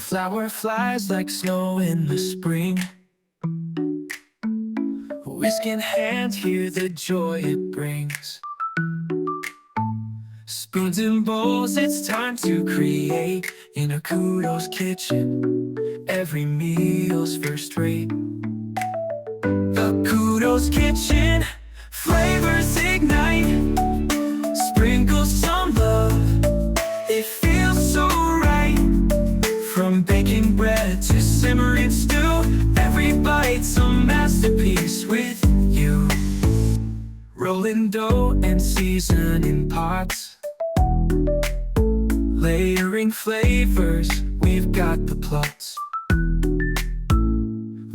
flower flies like snow in the spring. Whisk in hand, hear the joy it brings. Spoons and bowls, it's time to create. In Akudo's kitchen, every meal's first rate. Akudo's kitchen, flavors ignite. Sprinkle some love, it feels so right. From baking bread to simmering stew, every bite's a masterpiece with you. Rolling dough and seasoning pots, layering flavors, we've got the plots.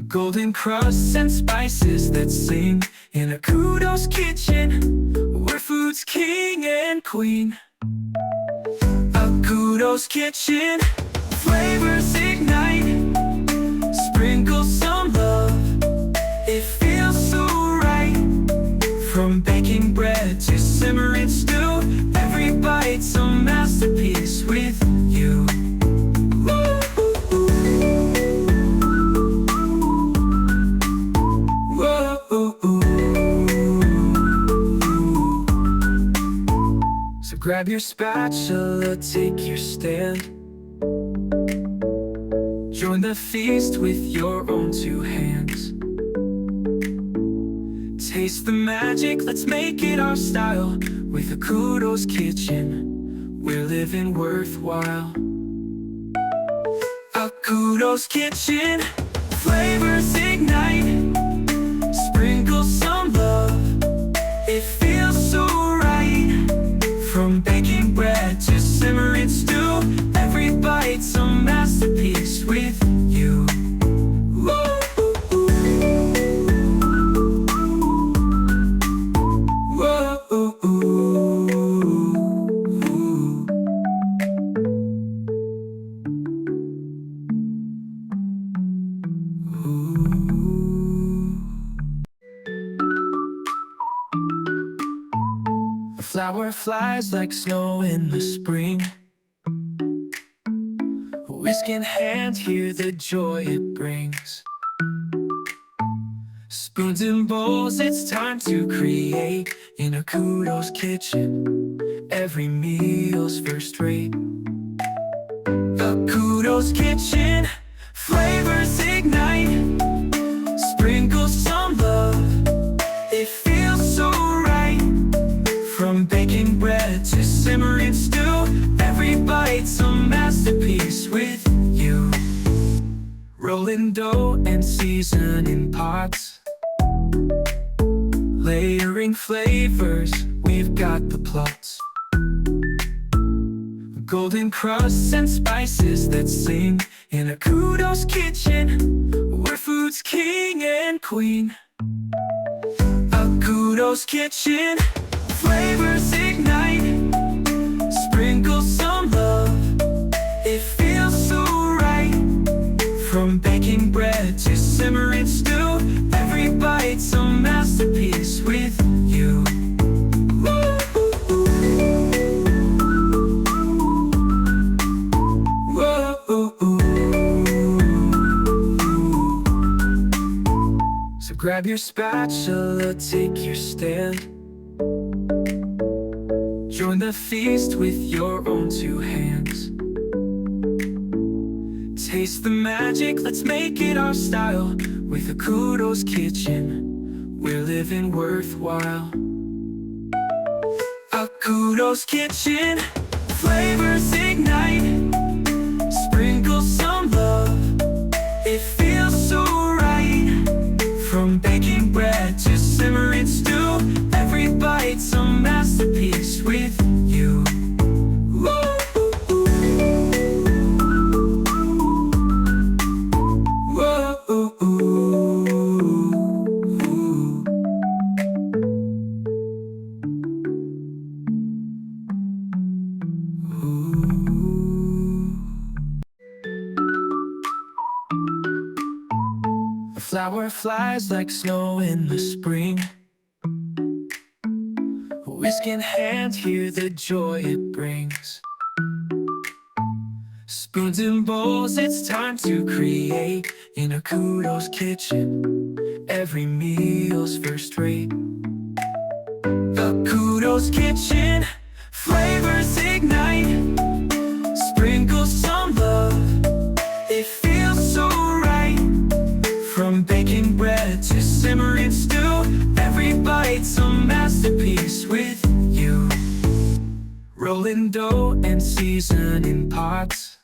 Golden crusts and spices that sing. In Akudo's kitchen, where food's king and queen. Akudo's kitchen, flavors ignite. Sprinkle some love, it feels so right. From baking bread to simmering stew, every bite's a masterpiece with you. So grab your spatula, take your stand. Join the feast with your own two hands. Taste the magic, let's make it our style. With Akudo's kitchen, we're living worthwhile. Akudo's kitchen, flavors ignite. Sprinkle some love, it feels so right. From baking bread to simmering stew, every bite's a masterpiece with you. A flower flies like snow in the spring. Whisk in hand, hear the joy it brings. Spoons and bowls, it's time to create. In Akudo's kitchen, every meal's first rate. Akudo's kitchen, flavors ignite. Sprinkle some love, it feels so right. From baking bread to simmering stew, every bite's a masterpiece with you. Rolling dough and seasoning pots, layering flavors, we've got the plots. Golden crusts and spices that sing. In Akudo's kitchen, where food's king and queen. Akudo's kitchen, flavors ignite. Sprinkle some love, it feels so right. From baking bread to simmering stew, every bite's a masterpiece with you. So grab your spatula, take your stand. Join the feast with your own two hands. Taste the magic, let's make it our style. With Akudo's kitchen, we're living worthwhile. Akudo's kitchen, flavors ignite. Sprinkle some love, it feels so right. From baking bread to simmering stew, every bite's a masterpiece with you. A flower flies like snow in the spring. Whisk in hand, hear the joy it brings. Spoons and bowls, it's time to create in Akudo's kitchen. Every meal's first rate. Akudo's kitchen, flavors ignite. Sprinkle some love, it feels so right. From baking bread to simmering stew, every bite's a masterpiece with you. Rolling dough and seasoning pots,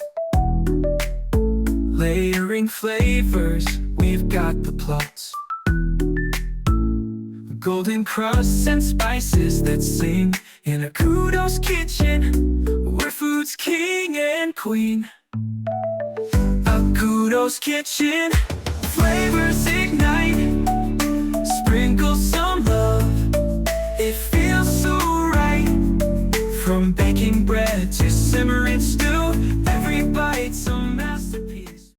layering flavors, we've got the plots. Golden crusts and spices that sing in Akudo's kitchen, where food's king and queen. Akudo's kitchen, flavors ignite. Sprinkle some love, it feels so right. From baking bread to simmering stew,